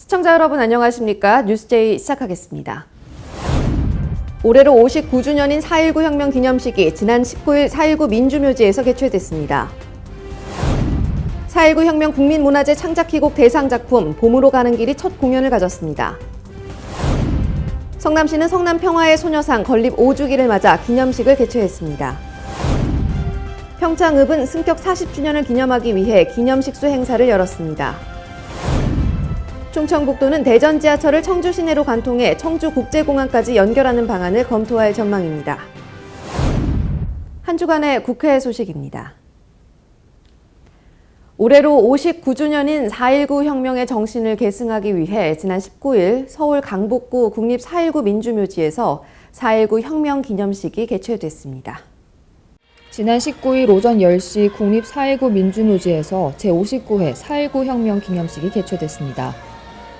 시청자 여러분 안녕하십니까? 뉴스제이 시작하겠습니다. 올해로 59주년인 4.19 혁명 기념식이 지난 19일 4.19 민주묘지에서 개최됐습니다. 4.19 혁명 국민문화재 창작희곡 대상작품 봄으로 가는 길이 첫 공연을 가졌습니다. 성남시는 성남평화의 소녀상 건립 5주기를 맞아 기념식을 개최했습니다. 평창읍은 승격 40주년을 기념하기 위해 기념식수 행사를 열었습니다. 충청북도는 대전 지하철을 청주 시내로 관통해 청주국제공항까지 연결하는 방안을 검토할 전망입니다. 한 주간의 국회 소식입니다. 올해로 59주년인 4.19 혁명의 정신을 계승하기 위해 지난 19일 서울 강북구 국립 4.19 민주묘지에서 4.19 혁명 기념식이 개최됐습니다. 지난 19일 오전 10시 국립 4.19 민주묘지에서 제59회 4.19 혁명 기념식이 개최됐습니다.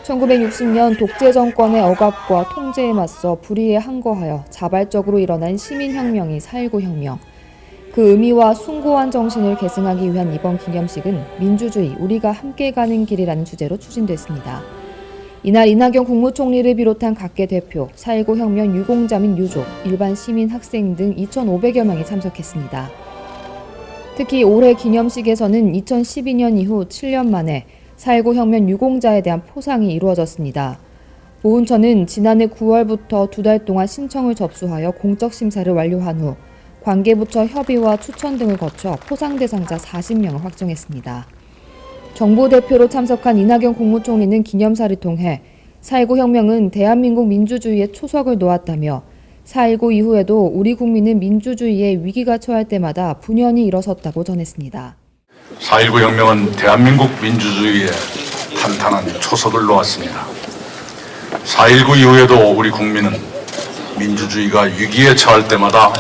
1960년 독재 정권의 억압과 통제에 맞서 불의에 항거하여 자발적으로 일어난 시민혁명이 4.19 혁명. 그 의미와 숭고한 정신을 계승하기 위한 이번 기념식은 민주주의, 우리가 함께 가는 길이라는 주제로 추진됐습니다. 이날 이낙연 국무총리를 비롯한 각계 대표, 4.19 혁명 유공자 및 유족, 일반 시민, 학생 등 2,500여 명이 참석했습니다. 특히 올해 기념식에서는 2012년 이후 7년 만에 4.19 혁명 유공자에 대한 포상이 이루어졌습니다. 보훈처는 지난해 9월부터 2달 동안 신청을 접수하여 공적 심사를 완료한 후 관계부처 협의와 추천 등을 거쳐 포상 대상자 40명을 확정했습니다. 정부 대표로 참석한 이낙연 국무총리는 기념사를 통해 4.19 혁명은 대한민국 민주주의의 초석을 놓았다며 4.19 이후에도 우리 국민은 민주주의에 위기가 처할 때마다 분연히 일어섰다고 전했습니다. 4.19 혁명은 대한민국 민주주의의 탄탄한 초석을 놓았습니다. 4.19 이후에도 우리 국민은 민주주의가 위기에 처할 때마다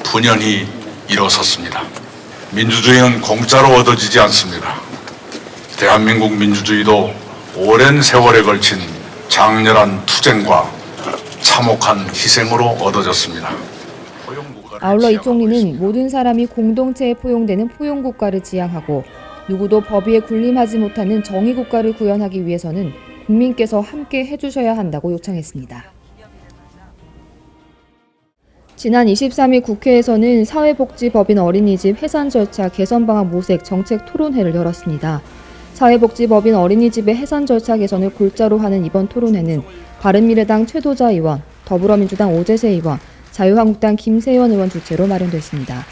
분연히 일어섰습니다. 민주주의는 공짜로 얻어지지 않습니다. 대한민국 민주주의도 오랜 세월에 걸친 장렬한 투쟁과 참혹한 희생으로 얻어졌습니다. 아울러 이 총리는 모든 사람이 공동체에 포용되는 포용국가를 지향하고 누구도 법위에 군림하지 못하는 정의국가를 구현하기 위해서는 국민께서 함께 해주셔야 한다고 요청했습니다. 지난 23일 국회에서는 사회복지법인 어린이집 해산 절차 개선 방안 모색 정책 토론회를 열었습니다. 사회복지법인 어린이집의 해산 절차 개선을 골자로 하는 이번 토론회는 바른미래당 최도자 의원, 더불어민주당 오재세 의원, 자유한국당 김세연 의원 주최로 마련됐습니다.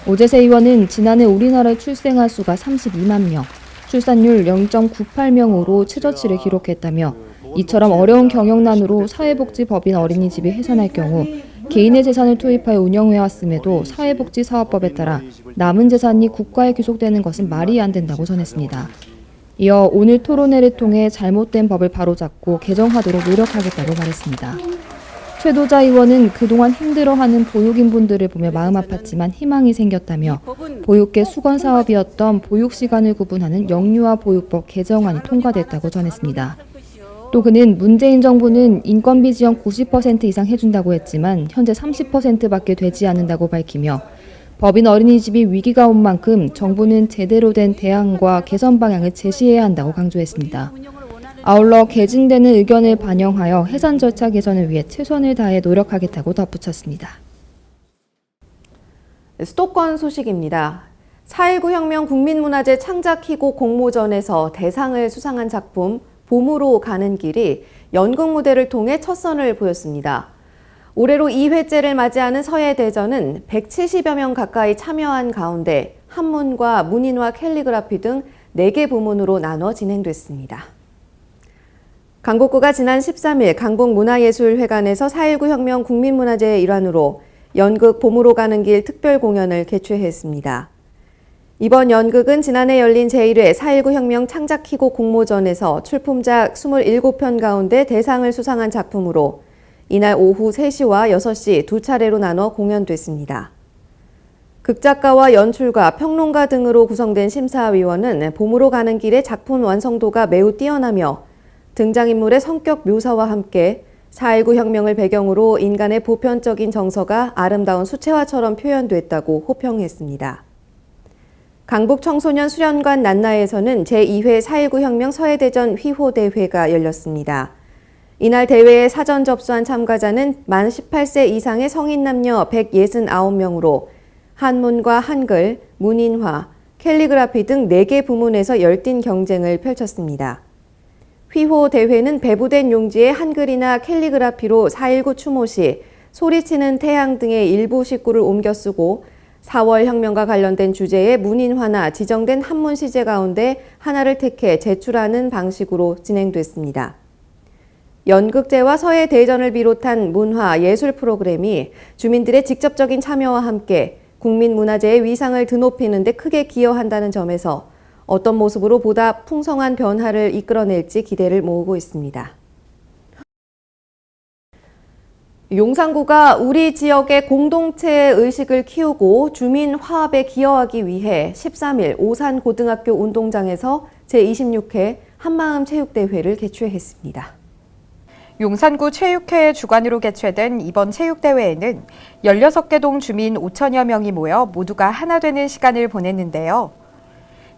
오재세 의원은 지난해 우리나라의 출생아 수가 32만 명, 출산율 0.98명으로 최저치를 기록했다며 이처럼 어려운 경영난으로 사회복지법인 어린이집이 해산할 경우 개인의 재산을 투입하여 운영해왔음에도 사회복지사업법에 따라 남은 재산이 국가에 귀속되는 것은 말이 안 된다고 전했습니다. 이어 오늘 토론회를 통해 잘못된 법을 바로잡고 개정하도록 노력하겠다고 말했습니다. 최도자 의원은 그동안 힘들어하는 보육인분들을 보며 마음 아팠지만 희망이 생겼다며 보육계 수건 사업이었던 보육시간을 구분하는 영유아 보육법 개정안이 통과됐다고 전했습니다. 또 그는 문재인 정부는 인건비 지원 90% 이상 해준다고 했지만 현재 30%밖에 되지 않는다고 밝히며 법인 어린이집이 위기가 온 만큼 정부는 제대로 된 대안과 개선 방향을 제시해야 한다고 강조했습니다. 아울러 개진되는 의견을 반영하여 해산 절차 개선을 위해 최선을 다해 노력하겠다고 덧붙였습니다. 수도권 소식입니다. 4.19 혁명 국민문화재 창작희곡 공모전에서 대상을 수상한 작품 봄으로 가는 길이 연극 무대를 통해 첫 선을 보였습니다. 올해로 2회째를 맞이하는 서예대전은 170여 명 가까이 참여한 가운데 한문과 문인화 캘리그라피 등 4개 부문으로 나눠 진행됐습니다. 강북구가 지난 13일 강북문화예술회관에서 4.19 혁명 국민문화재의 일환으로 연극 봄으로 가는 길 특별 공연을 개최했습니다. 이번 연극은 지난해 열린 제1회 4.19 혁명 창작희곡 공모전에서 출품작 27편 가운데 대상을 수상한 작품으로 이날 오후 3시와 6시 두 차례로 나눠 공연됐습니다. 극작가와 연출가, 평론가 등으로 구성된 심사위원은 봄으로 가는 길의 작품 완성도가 매우 뛰어나며 등장인물의 성격 묘사와 함께 4.19 혁명을 배경으로 인간의 보편적인 정서가 아름다운 수채화처럼 표현됐다고 호평했습니다. 강북 청소년 수련관 난나에서는 제2회 4.19 혁명 서해대전 휘호대회가 열렸습니다. 이날 대회에 사전 접수한 참가자는 만 18세 이상의 성인 남녀 169명으로 한문과 한글, 문인화, 캘리그라피 등 4개 부문에서 열띤 경쟁을 펼쳤습니다. 휘호 대회는 배부된 용지에 한글이나 캘리그라피로 4.19 추모 시 소리치는 태양 등의 일부 식구를 옮겨 쓰고 4월 혁명과 관련된 주제의 문인화나 지정된 한문 시제 가운데 하나를 택해 제출하는 방식으로 진행됐습니다. 연극제와 서해 대전을 비롯한 문화, 예술 프로그램이 주민들의 직접적인 참여와 함께 국민문화재의 위상을 드높이는 데 크게 기여한다는 점에서 어떤 모습으로 보다 풍성한 변화를 이끌어낼지 기대를 모으고 있습니다. 용산구가 우리 지역의 공동체 의식을 키우고 주민 화합에 기여하기 위해 13일 오산고등학교 운동장에서 제26회 한마음 체육대회를 개최했습니다. 용산구 체육회의 주관으로 개최된 이번 체육대회에는 16개 동 주민 5천여 명이 모여 모두가 하나 되는 시간을 보냈는데요.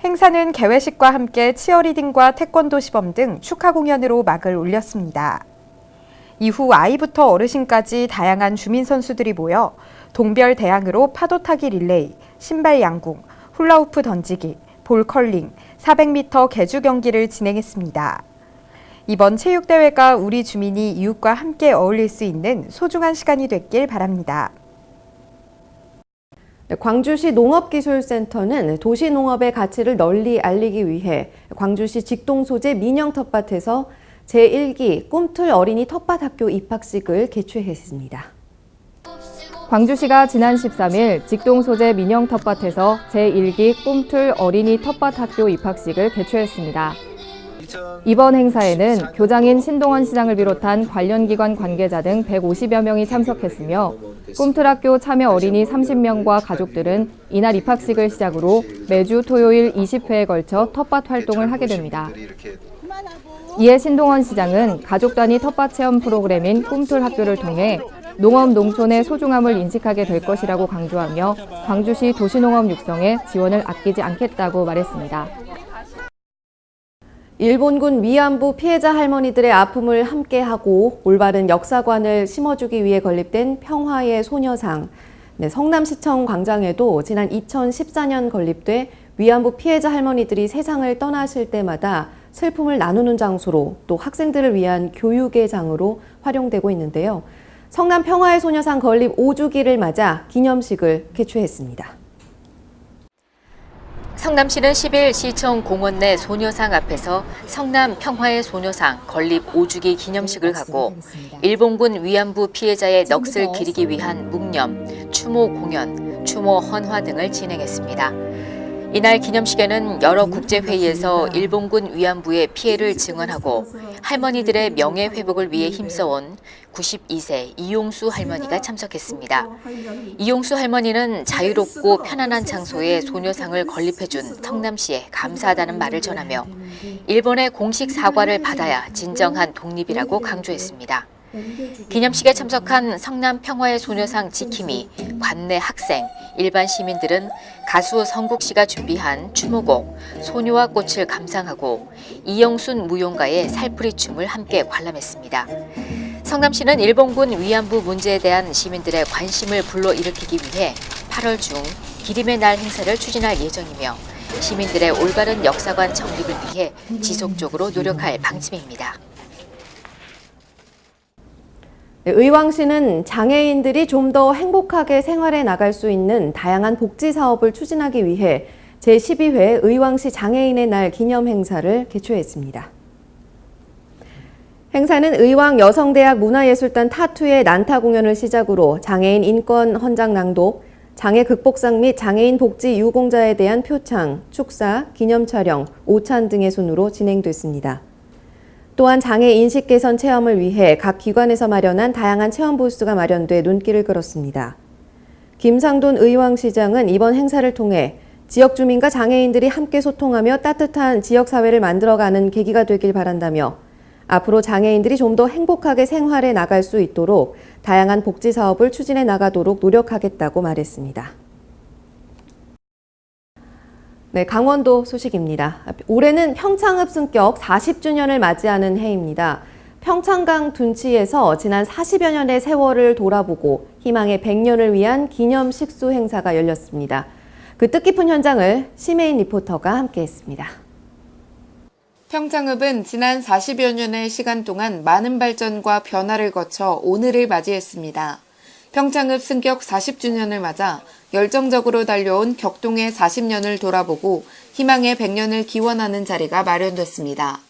행사는 개회식과 함께 치어리딩과 태권도 시범 등 축하 공연으로 막을 올렸습니다. 이후 아이부터 어르신까지 다양한 주민 선수들이 모여 동별 대항으로 파도타기 릴레이, 신발 양궁, 훌라후프 던지기, 볼컬링, 400m 계주 경기를 진행했습니다. 이번 체육대회가 우리 주민이 이웃과 함께 어울릴 수 있는 소중한 시간이 됐길 바랍니다. 광주시 농업기술센터는 도시농업의 가치를 널리 알리기 위해 광주시 직동소재 민영 텃밭에서 제1기 꿈틀 어린이 텃밭 학교 입학식을 개최했습니다. 광주시가 지난 13일 직동소재 민영 텃밭에서 제1기 꿈틀 어린이 텃밭 학교 입학식을 개최했습니다. 이번 행사에는 교장인 신동원 시장을 비롯한 관련 기관 관계자 등 150여 명이 참석했으며 꿈틀학교 참여 어린이 30명과 가족들은 이날 입학식을 시작으로 매주 토요일 20회에 걸쳐 텃밭 활동을 하게 됩니다. 이에 신동원 시장은 가족 단위 텃밭 체험 프로그램인 꿈틀 학교를 통해 농업 농촌의 소중함을 인식하게 될 것이라고 강조하며 광주시 도시농업 육성에 지원을 아끼지 않겠다고 말했습니다. 일본군 위안부 피해자 할머니들의 아픔을 함께하고 올바른 역사관을 심어주기 위해 건립된 평화의 소녀상. 성남시청 광장에도 지난 2014년 건립돼 위안부 피해자 할머니들이 세상을 떠나실 때마다 슬픔을 나누는 장소로 또 학생들을 위한 교육의 장으로 활용되고 있는데요. 성남 평화의 소녀상 건립 5주기를 맞아 기념식을 개최했습니다. 성남시는 10일 시청 공원 내 소녀상 앞에서 성남 평화의 소녀상 건립 5주기 기념식을 갖고 일본군 위안부 피해자의 넋을 기리기 위한 묵념, 추모 공연, 추모 헌화 등을 진행했습니다. 이날 기념식에는 여러 국제회의에서 일본군 위안부의 피해를 증언하고 할머니들의 명예회복을 위해 힘써온 92세 이용수 할머니가 참석했습니다. 이용수 할머니는 자유롭고 편안한 장소에 소녀상을 건립해준 성남시에 감사하다는 말을 전하며 일본의 공식 사과를 받아야 진정한 독립이라고 강조했습니다. 기념식에 참석한 성남 평화의 소녀상 지킴이, 관내 학생, 일반 시민들은 가수 성국 씨가 준비한 추모곡 소녀와 꽃을 감상하고 이영순 무용가의 살풀이 춤을 함께 관람했습니다. 성남시는 일본군 위안부 문제에 대한 시민들의 관심을 불러일으키기 위해 8월 중 기림의 날 행사를 추진할 예정이며 시민들의 올바른 역사관 정립을 위해 지속적으로 노력할 방침입니다. 의왕시는 장애인들이 좀 더 행복하게 생활해 나갈 수 있는 다양한 복지 사업을 추진하기 위해 제12회 의왕시 장애인의 날 기념 행사를 개최했습니다. 행사는 의왕 여성대학 문화예술단 타투의 난타 공연을 시작으로 장애인 인권 헌장 낭독, 장애 극복상 및 장애인 복지 유공자에 대한 표창, 축사, 기념 촬영, 오찬 등의 순으로 진행됐습니다. 또한 장애 인식 개선 체험을 위해 각 기관에서 마련한 다양한 체험 부스가 마련돼 눈길을 끌었습니다. 김상돈 의왕시장은 이번 행사를 통해 지역 주민과 장애인들이 함께 소통하며 따뜻한 지역사회를 만들어가는 계기가 되길 바란다며 앞으로 장애인들이 좀 더 행복하게 생활해 나갈 수 있도록 다양한 복지 사업을 추진해 나가도록 노력하겠다고 말했습니다. 네, 강원도 소식입니다. 올해는 평창읍 승격 40주년을 맞이하는 해입니다. 평창강 둔치에서 지난 40여 년의 세월을 돌아보고 희망의 100년을 위한 기념 식수 행사가 열렸습니다. 그 뜻깊은 현장을 심혜인 리포터가 함께했습니다. 평창읍은 지난 40여 년의 시간 동안 많은 발전과 변화를 거쳐 오늘을 맞이했습니다. 평창읍 승격 40주년을 맞아 열정적으로 달려온 격동의 40년을 돌아보고 희망의 100년을 기원하는 자리가 마련됐습니다.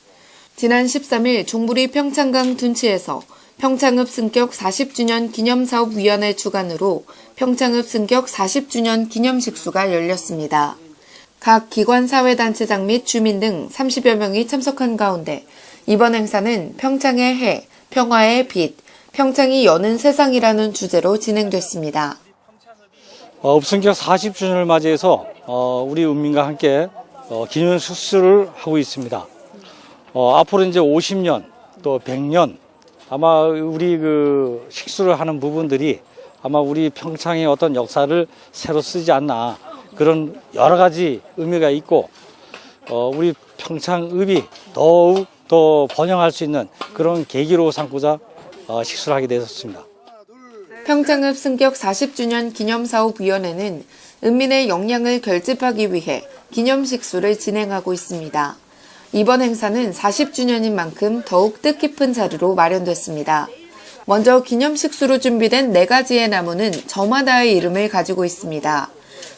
지난 13일 종부리 평창강 둔치에서 평창읍 승격 40주년 기념사업위원회 주관으로 평창읍 승격 40주년 기념식수가 열렸습니다. 각 기관 사회단체장 및 주민 등 30여 명이 참석한 가운데 이번 행사는 평창의 해, 평화의 빛, 평창이 여는 세상이라는 주제로 진행됐습니다. 읍승격 40주년을 맞이해서 우리 읍민과 함께 기념 식수를 하고 있습니다. 앞으로 이제 50년 또 100년 아마 우리 그 식수를 하는 부분들이 아마 우리 평창의 어떤 역사를 새로 쓰지 않나 그런 여러 가지 의미가 있고 우리 평창읍이 더욱 더 번영할 수 있는 그런 계기로 삼고자 식수를 하게 되었습니다. 평창읍 승격 40주년 기념사업위원회는 읍민의 역량을 결집하기 위해 기념식수를 진행하고 있습니다. 이번 행사는 40주년인 만큼 더욱 뜻깊은 자리로 마련됐습니다. 먼저 기념식수로 준비된 4가지의 나무는 저마다의 이름을 가지고 있습니다.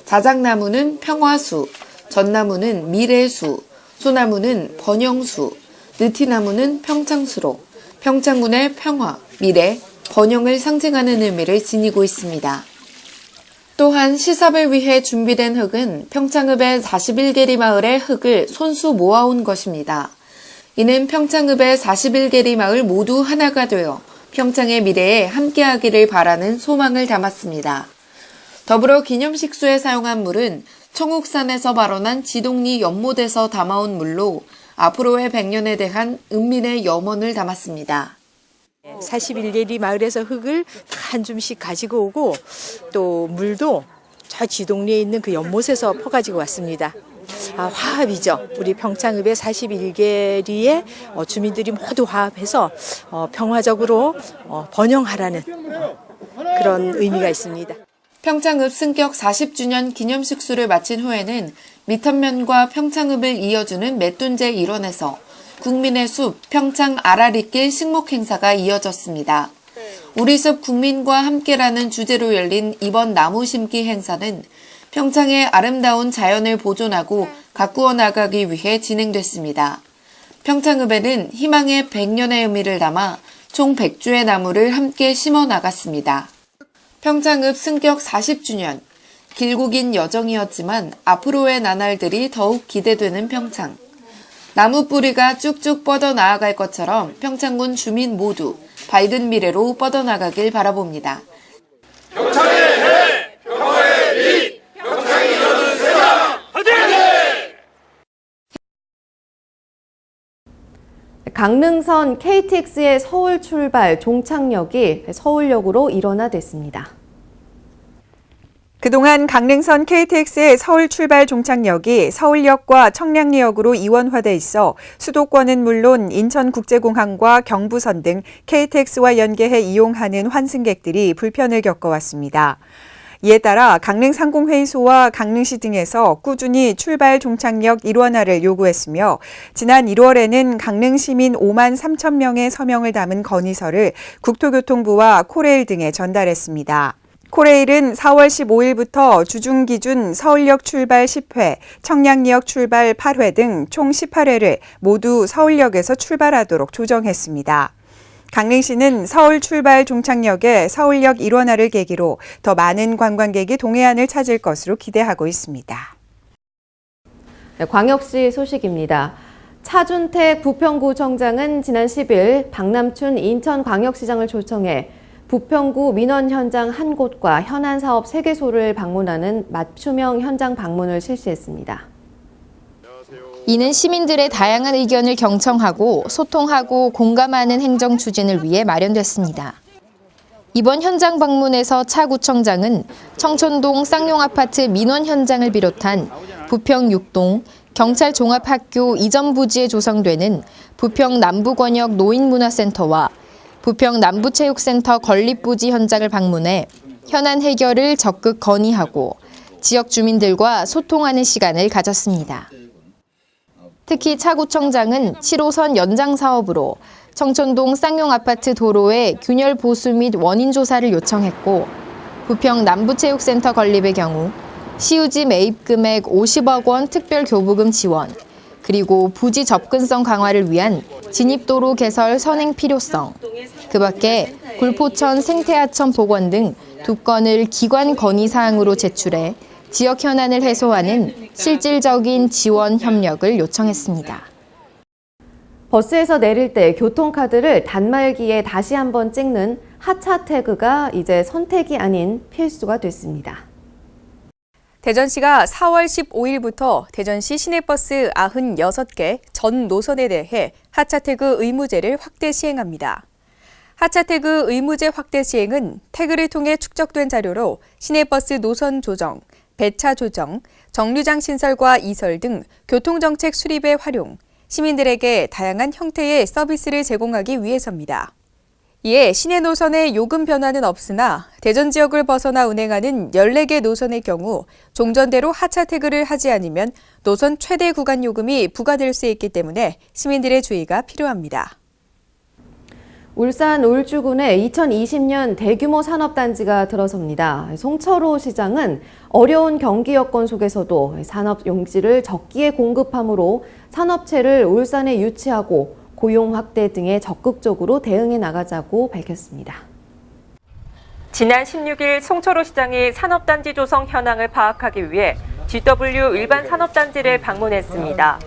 자작나무는 평화수, 전나무는 미래수, 소나무는 번영수, 느티나무는 평창수로 평창군의 평화, 미래, 번영을 상징하는 의미를 지니고 있습니다. 또한 시삽을 위해 준비된 흙은 평창읍의 41개리 마을의 흙을 손수 모아온 것입니다. 이는 평창읍의 41개리 마을 모두 하나가 되어 평창의 미래에 함께하기를 바라는 소망을 담았습니다. 더불어 기념식수에 사용한 물은 청옥산에서 발원한 지동리 연못에서 담아온 물로 앞으로의 100년에 대한 읍민의 염원을 담았습니다. 41개리 마을에서 흙을 한 줌씩 가지고 오고 또 물도 저 지동리에 있는 그 연못에서 퍼가지고 왔습니다. 화합이죠. 우리 평창읍의 41개리의 주민들이 모두 화합해서 평화적으로 번영하라는 그런 의미가 있습니다. 평창읍 승격 40주년 기념식수를 마친 후에는 미탄면과 평창읍을 이어주는 맷돈제 일원에서 국민의 숲 평창 아라리길 식목 행사가 이어졌습니다. 우리 숲 국민과 함께라는 주제로 열린 이번 나무 심기 행사는 평창의 아름다운 자연을 보존하고 가꾸어 나가기 위해 진행됐습니다. 평창읍에는 희망의 100년의 의미를 담아 총 100주의 나무를 함께 심어 나갔습니다. 평창읍 승격 40주년, 길고 긴 여정이었지만 앞으로의 나날들이 더욱 기대되는 평창. 나무 뿌리가 쭉쭉 뻗어 나아갈 것처럼 평창군 주민 모두 밝은 미래로 뻗어나가길 바라봅니다. 평창의 해! 평화의 빛! 평창이 여는 세상! 화이팅! 강릉선 KTX의 서울 출발 종착역이 서울역으로 일원화됐습니다. 그동안 강릉선 KTX의 서울 출발 종착역이 서울역과 청량리역으로 이원화돼 있어 수도권은 물론 인천국제공항과 경부선 등 KTX와 연계해 이용하는 환승객들이 불편을 겪어왔습니다. 이에 따라 강릉상공회의소와 강릉시 등에서 꾸준히 출발 종착역 일원화를 요구했으며 지난 1월에는 강릉시민 5만 3천 명의 서명을 담은 건의서를 국토교통부와 코레일 등에 전달했습니다. 코레일은 4월 15일부터 주중 기준 서울역 출발 10회, 청량리역 출발 8회 등 총 18회를 모두 서울역에서 출발하도록 조정했습니다. 강릉시는 서울 출발 종착역에 서울역 일원화를 계기로 더 많은 관광객이 동해안을 찾을 것으로 기대하고 있습니다. 네, 광역시 소식입니다. 차준택 부평구청장은 지난 10일 박남춘 인천광역시장을 초청해 부평구 민원 현장 한 곳과 현안 사업 3개소를 방문하는 맞춤형 현장 방문을 실시했습니다. 이는 시민들의 다양한 의견을 경청하고 소통하고 공감하는 행정 추진을 위해 마련됐습니다. 이번 현장 방문에서 차 구청장은 청천동 쌍용아파트 민원 현장을 비롯한 부평 6동 경찰 종합학교 이전 부지에 조성되는 부평 남부권역 노인문화센터와 부평 남부체육센터 건립부지 현장을 방문해 현안 해결을 적극 건의하고 지역 주민들과 소통하는 시간을 가졌습니다. 특히 차 구청장은 7호선 연장 사업으로 청천동 쌍용아파트 도로의 균열 보수 및 원인 조사를 요청했고 부평 남부체육센터 건립의 경우 시우지 매입 금액 50억 원 특별 교부금 지원, 그리고 부지 접근성 강화를 위한 진입도로 개설 선행 필요성, 그 밖에 굴포천 생태하천 복원 등 2건을 기관 건의 사항으로 제출해 지역 현안을 해소하는 실질적인 지원 협력을 요청했습니다. 버스에서 내릴 때 교통카드를 단말기에 다시 한번 찍는 하차 태그가 이제 선택이 아닌 필수가 됐습니다. 대전시가 4월 15일부터 대전시 시내버스 96개 전 노선에 대해 하차 태그 의무제를 확대 시행합니다. 하차 태그 의무제 확대 시행은 태그를 통해 축적된 자료로 시내버스 노선 조정, 배차 조정, 정류장 신설과 이설 등 교통정책 수립에 활용, 시민들에게 다양한 형태의 서비스를 제공하기 위해서입니다. 이에 시내 노선의 요금 변화는 없으나 대전 지역을 벗어나 운행하는 14개 노선의 경우 종전대로 하차 태그를 하지 않으면 노선 최대 구간 요금이 부과될 수 있기 때문에 시민들의 주의가 필요합니다. 울산 울주군에 2020년 대규모 산업단지가 들어섭니다. 송철호 시장은 어려운 경기 여건 속에서도 산업 용지를 적기에 공급함으로 산업체를 울산에 유치하고 고용 확대 등에 적극적으로 대응해 나가자고 밝혔습니다. 지난 16일 송철호 시장이 산업단지 조성 현황을 파악하기 위해 GW 일반 산업단지를 방문했습니다.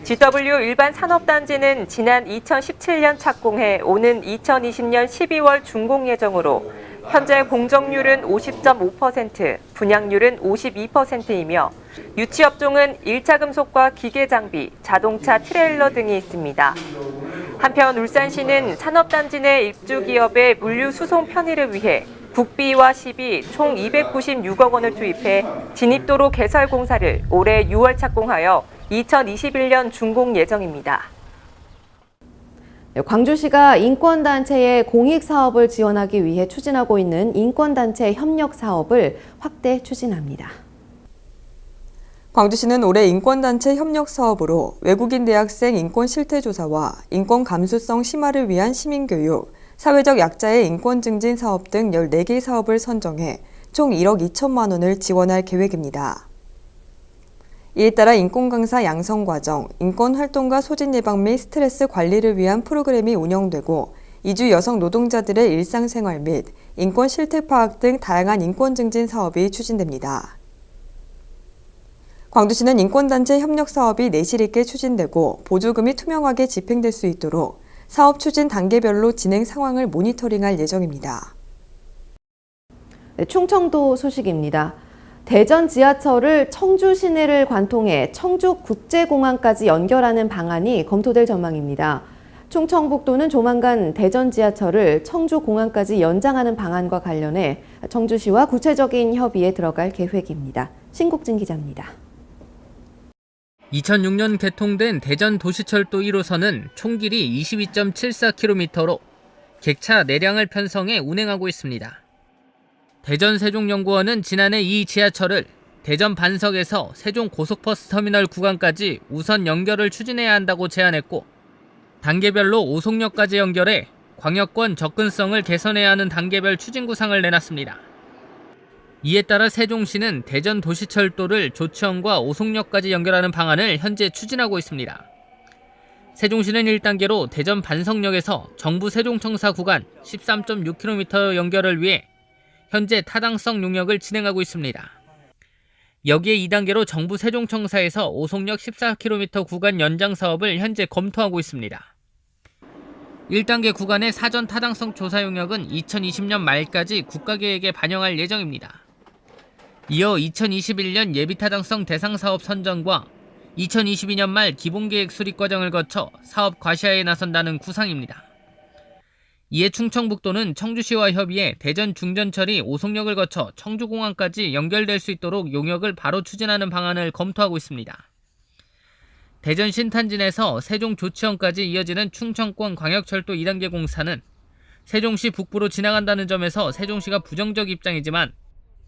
GW 일반 산업단지는 지난 2017년 착공해 오는 2020년 12월 준공 예정으로 현재 공정률은 50.5%, 분양률은 52%이며 유치업종은 1차 금속과 기계장비, 자동차 트레일러 등이 있습니다. 한편 울산시는 산업단지 내 입주기업의 물류 수송 편의를 위해 국비와 시비 총 296억 원을 투입해 진입도로 개설 공사를 올해 6월 착공하여 2021년 준공 예정입니다. 광주시가 인권단체의 공익사업을 지원하기 위해 추진하고 있는 인권단체 협력 사업을 확대 추진합니다. 광주시는 올해 인권단체 협력 사업으로 외국인 대학생 인권 실태조사와 인권 감수성 심화를 위한 시민교육, 사회적 약자의 인권 증진 사업 등 14개 사업을 선정해 총 1억 2천만 원을 지원할 계획입니다. 이에 따라 인권 강사 양성 과정, 인권 활동가 소진 예방 및 스트레스 관리를 위한 프로그램이 운영되고 이주 여성 노동자들의 일상생활 및 인권 실태 파악 등 다양한 인권 증진 사업이 추진됩니다. 광주시는 인권단체 협력 사업이 내실 있게 추진되고 보조금이 투명하게 집행될 수 있도록 사업 추진 단계별로 진행 상황을 모니터링할 예정입니다. 충청도 소식입니다. 대전 지하철을 청주 시내를 관통해 청주국제공항까지 연결하는 방안이 검토될 전망입니다. 충청북도는 조만간 대전 지하철을 청주공항까지 연장하는 방안과 관련해 청주시와 구체적인 협의에 들어갈 계획입니다. 신국진 기자입니다. 2006년 개통된 대전 도시철도 1호선은 총 길이 22.74km로 객차 내량을 편성해 운행하고 있습니다. 대전 세종연구원은 지난해 이 지하철을 대전 반석에서 세종 고속버스터미널 구간까지 우선 연결을 추진해야 한다고 제안했고 단계별로 오송역까지 연결해 광역권 접근성을 개선해야 하는 단계별 추진 구상을 내놨습니다. 이에 따라 세종시는 대전 도시철도를 조치원과 오송역까지 연결하는 방안을 현재 추진하고 있습니다. 세종시는 1단계로 대전 반석역에서 정부 세종청사 구간 13.6km 연결을 위해 현재 타당성 용역을 진행하고 있습니다. 여기에 2단계로 정부 세종청사에서 오송역 14km 구간 연장 사업을 현재 검토하고 있습니다. 1단계 구간의 사전 타당성 조사 용역은 2020년 말까지 국가계획에 반영할 예정입니다. 이어 2021년 예비타당성 대상사업 선정과 2022년 말 기본계획 수립 과정을 거쳐 사업 과시화에 나선다는 구상입니다. 이에 충청북도는 청주시와 협의해 대전 중전철이 오송역을 거쳐 청주공항까지 연결될 수 있도록 용역을 바로 추진하는 방안을 검토하고 있습니다. 대전 신탄진에서 세종 조치원까지 이어지는 충청권 광역철도 2단계 공사는 세종시 북부로 지나간다는 점에서 세종시가 부정적 입장이지만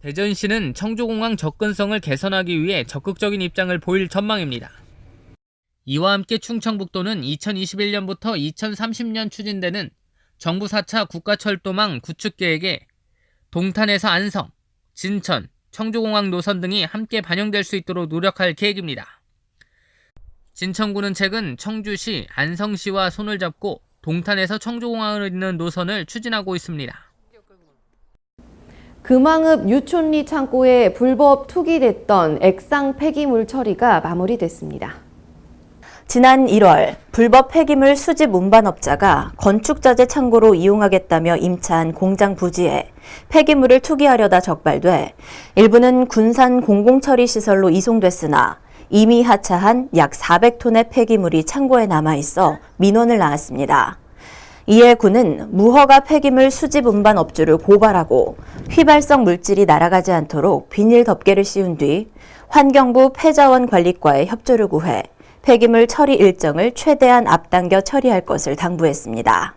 대전시는 청주공항 접근성을 개선하기 위해 적극적인 입장을 보일 전망입니다. 이와 함께 충청북도는 2021년부터 2030년 추진되는 정부 4차 국가철도망 구축 계획에 동탄에서 안성, 진천, 청주공항 노선 등이 함께 반영될 수 있도록 노력할 계획입니다. 진천구는 최근 청주시, 안성시와 손을 잡고 동탄에서 청주공항을 잇는 노선을 추진하고 있습니다. 금왕읍 유촌리 창고에 불법 투기됐던 액상 폐기물 처리가 마무리됐습니다. 지난 1월 불법 폐기물 수집 운반업자가 건축자재 창고로 이용하겠다며 임차한 공장 부지에 폐기물을 투기하려다 적발돼 일부는 군산 공공처리시설로 이송됐으나 이미 하차한 약 400톤의 폐기물이 창고에 남아있어 민원을 낳았습니다. 이에 군은 무허가 폐기물 수집 운반 업주를 고발하고 휘발성 물질이 날아가지 않도록 비닐 덮개를 씌운 뒤 환경부 폐자원관리과에 협조를 구해 폐기물 처리 일정을 최대한 앞당겨 처리할 것을 당부했습니다.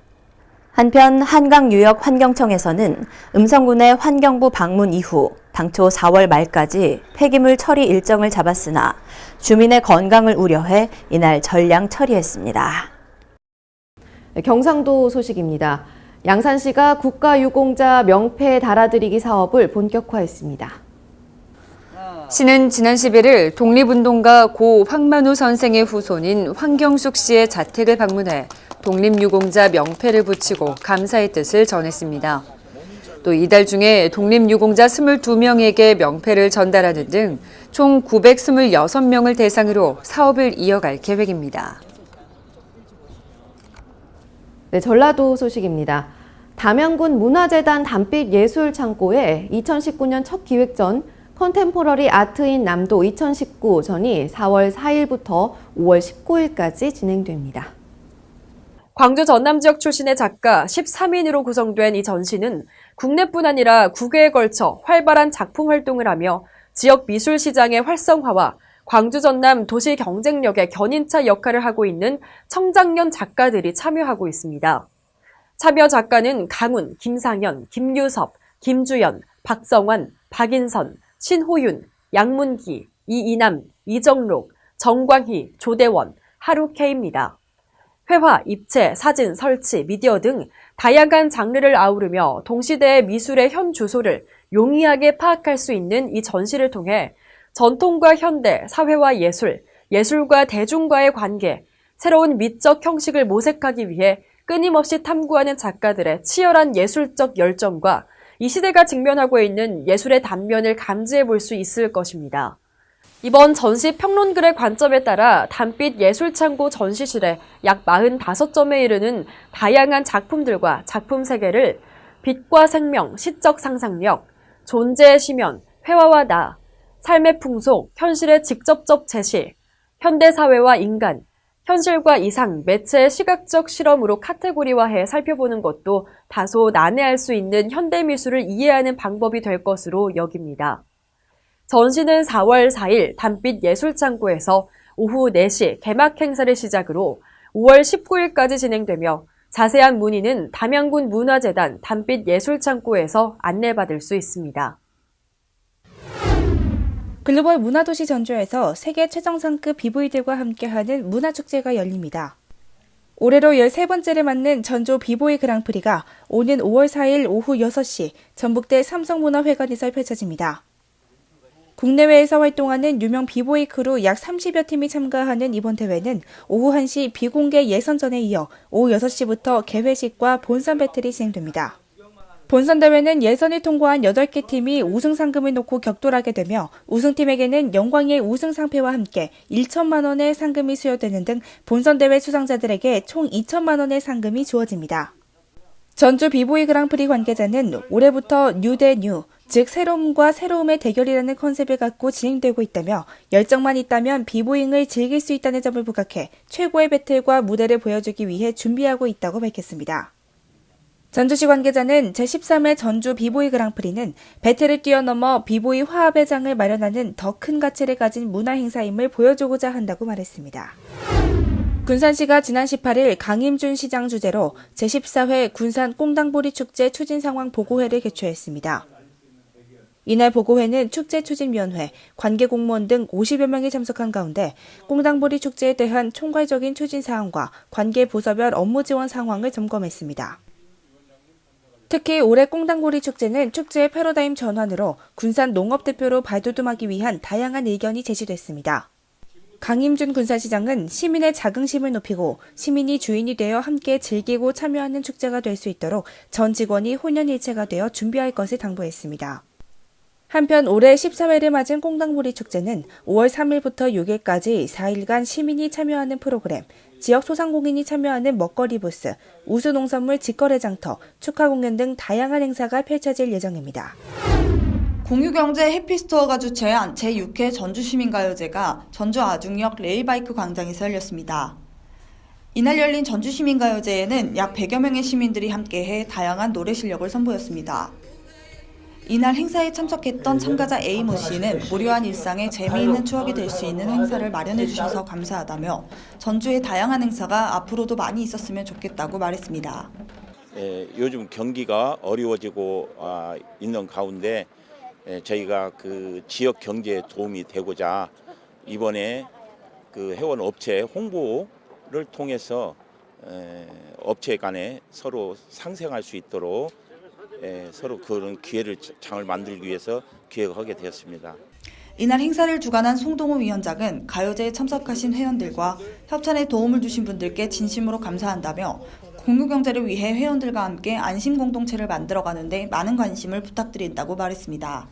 한편 한강유역환경청에서는 음성군의 환경부 방문 이후 당초 4월 말까지 폐기물 처리 일정을 잡았으나 주민의 건강을 우려해 이날 전량 처리했습니다. 경상도 소식입니다. 양산시가 국가유공자 명패 달아드리기 사업을 본격화했습니다. 시는 지난 11일 독립운동가 고 황만우 선생의 후손인 황경숙 씨의 자택을 방문해 독립유공자 명패를 붙이고 감사의 뜻을 전했습니다. 또 이달 중에 독립유공자 22명에게 명패를 전달하는 등 총 926명을 대상으로 사업을 이어갈 계획입니다. 네, 전라도 소식입니다. 담양군 문화재단 담빛예술창고에 2019년 첫 기획전 컨템포러리 아트인 남도 2019전이 4월 4일부터 5월 19일까지 진행됩니다. 광주 전남 지역 출신의 작가 13인으로 구성된 이 전시는 국내뿐 아니라 국외에 걸쳐 활발한 작품 활동을 하며 지역 미술 시장의 활성화와 광주 전남 도시 경쟁력의 견인차 역할을 하고 있는 청장년 작가들이 참여하고 있습니다. 참여 작가는 강훈, 김상현, 김유섭, 김주연, 박성환, 박인선, 신호윤, 양문기, 이이남, 이정록, 정광희, 조대원, 하루케입니다. 회화, 입체, 사진, 설치, 미디어 등 다양한 장르를 아우르며 동시대의 미술의 현 주소를 용이하게 파악할 수 있는 이 전시를 통해 전통과 현대, 사회와 예술, 예술과 대중과의 관계, 새로운 미적 형식을 모색하기 위해 끊임없이 탐구하는 작가들의 치열한 예술적 열정과 이 시대가 직면하고 있는 예술의 단면을 감지해 볼 수 있을 것입니다. 이번 전시 평론글의 관점에 따라 담빛 예술창고 전시실에 약 45점에 이르는 다양한 작품들과 작품 세계를 빛과 생명, 시적 상상력, 존재의 심연, 회화와 나, 삶의 풍속, 현실의 직접적 제시, 현대사회와 인간, 현실과 이상, 매체의 시각적 실험으로 카테고리화해 살펴보는 것도 다소 난해할 수 있는 현대미술을 이해하는 방법이 될 것으로 여깁니다. 전시는 4월 4일 담빛 예술창고에서 오후 4시 개막 행사를 시작으로 5월 19일까지 진행되며 자세한 문의는 담양군 문화재단 담빛 예술창고에서 안내받을 수 있습니다. 글로벌 문화도시 전주에서 세계 최정상급 비보이들과 함께하는 문화축제가 열립니다. 올해로 13번째를 맞는 전주 비보이 그랑프리가 오는 5월 4일 오후 6시 전북대 삼성문화회관에서 펼쳐집니다. 국내외에서 활동하는 유명 비보이 크루 약 30여 팀이 참가하는 이번 대회는 오후 1시 비공개 예선전에 이어 오후 6시부터 개회식과 본선 배틀이 진행됩니다. 본선 대회는 예선을 통과한 8개 팀이 우승 상금을 놓고 격돌하게 되며 우승팀에게는 영광의 우승 상패와 함께 1천만 원의 상금이 수여되는 등 본선 대회 수상자들에게 총 2천만 원의 상금이 주어집니다. 전주 비보이 그랑프리 관계자는 올해부터 뉴 대 뉴, 즉 새로움과 새로움의 대결이라는 컨셉을 갖고 진행되고 있다며 열정만 있다면 비보잉을 즐길 수 있다는 점을 부각해 최고의 배틀과 무대를 보여주기 위해 준비하고 있다고 밝혔습니다. 전주시 관계자는 제13회 전주 비보이 그랑프리는 배틀을 뛰어넘어 비보이 화합의 장을 마련하는 더 큰 가치를 가진 문화 행사임을 보여주고자 한다고 말했습니다. 군산시가 지난 18일 강임준 시장 주재로 제14회 군산 꽁당보리 축제 추진 상황 보고회를 개최했습니다. 이날 보고회는 축제추진위원회, 관계공무원 등 50여 명이 참석한 가운데 꽁당보리 축제에 대한 총괄적인 추진 사항과 관계 부서별 업무 지원 상황을 점검했습니다. 특히 올해 꽁당보리 축제는 축제의 패러다임 전환으로 군산 농업대표로 발돋움하기 위한 다양한 의견이 제시됐습니다. 강임준 군산시장은 시민의 자긍심을 높이고 시민이 주인이 되어 함께 즐기고 참여하는 축제가 될 수 있도록 전 직원이 혼연일체가 되어 준비할 것을 당부했습니다. 한편 올해 14회를 맞은 꽁당보리 축제는 5월 3일부터 6일까지 4일간 시민이 참여하는 프로그램, 지역 소상공인이 참여하는 먹거리 부스, 우수농산물 직거래 장터, 축하 공연 등 다양한 행사가 펼쳐질 예정입니다. 공유경제 해피스토어가 주최한 제6회 전주시민가요제가 전주 아중역 레일바이크 광장에서 열렸습니다. 이날 열린 전주시민가요제에는 약 100여 명의 시민들이 함께해 다양한 노래 실력을 선보였습니다. 이날 행사에 참석했던 참가자 A모 씨는 무료한 일상에 재미있는 추억이 될 수 있는 행사를 마련해 주셔서 감사하다며 전주의 다양한 행사가 앞으로도 많이 있었으면 좋겠다고 말했습니다. 요즘 경기가 어려워지고 있는 가운데 저희가 그 지역 경제에 도움이 되고자 이번에 그 회원 업체 홍보를 통해서 업체 간에 서로 상생할 수 있도록 서로 그런 기회를 장을 만들기 위해서 기획하게 되었습니다. 이날 행사를 주관한 송동호 위원장은 가요제에 참석하신 회원들과 협찬에 도움을 주신 분들께 진심으로 감사한다며 공유경제를 위해 회원들과 함께 안심공동체를 만들어가는데 많은 관심을 부탁드린다고 말했습니다.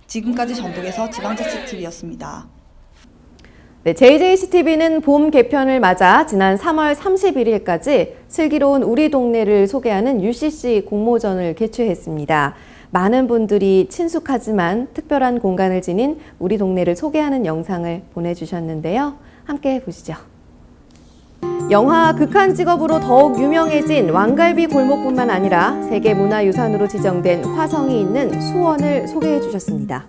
지금까지 전북에서 지방자치TV였습니다. 네, JJCTV는 봄 개편을 맞아 지난 3월 31일까지 슬기로운 우리 동네를 소개하는 UCC 공모전을 개최했습니다. 많은 분들이 친숙하지만 특별한 공간을 지닌 우리 동네를 소개하는 영상을 보내주셨는데요. 함께 보시죠. 영화 극한 직업으로 더욱 유명해진 왕갈비 골목뿐만 아니라 세계문화유산으로 지정된 화성이 있는 수원을 소개해 주셨습니다.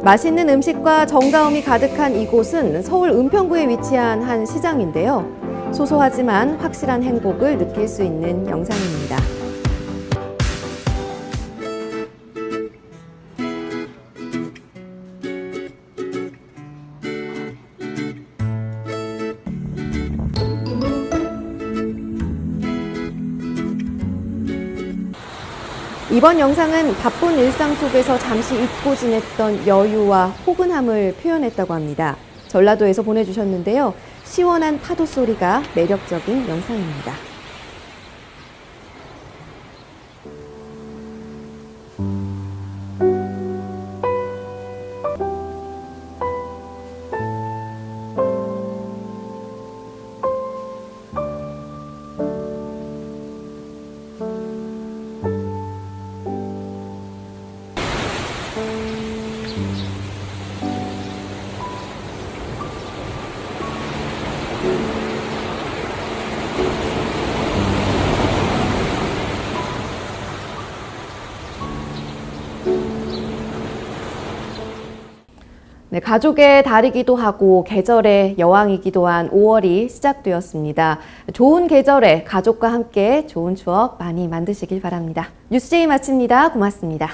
맛있는 음식과 정다움이 가득한 이곳은 서울 은평구에 위치한 한 시장인데요. 소소하지만 확실한 행복을 느낄 수 있는 영상입니다. 이번 영상은 바쁜 일상 속에서 잠시 잊고 지냈던 여유와 포근함을 표현했다고 합니다. 전라도에서 보내주셨는데요. 시원한 파도 소리가 매력적인 영상입니다. 네, 가족의 달이기도 하고 계절의 여왕이기도 한 5월이 시작되었습니다. 좋은 계절에 가족과 함께 좋은 추억 많이 만드시길 바랍니다. 뉴스제이 마칩니다. 고맙습니다.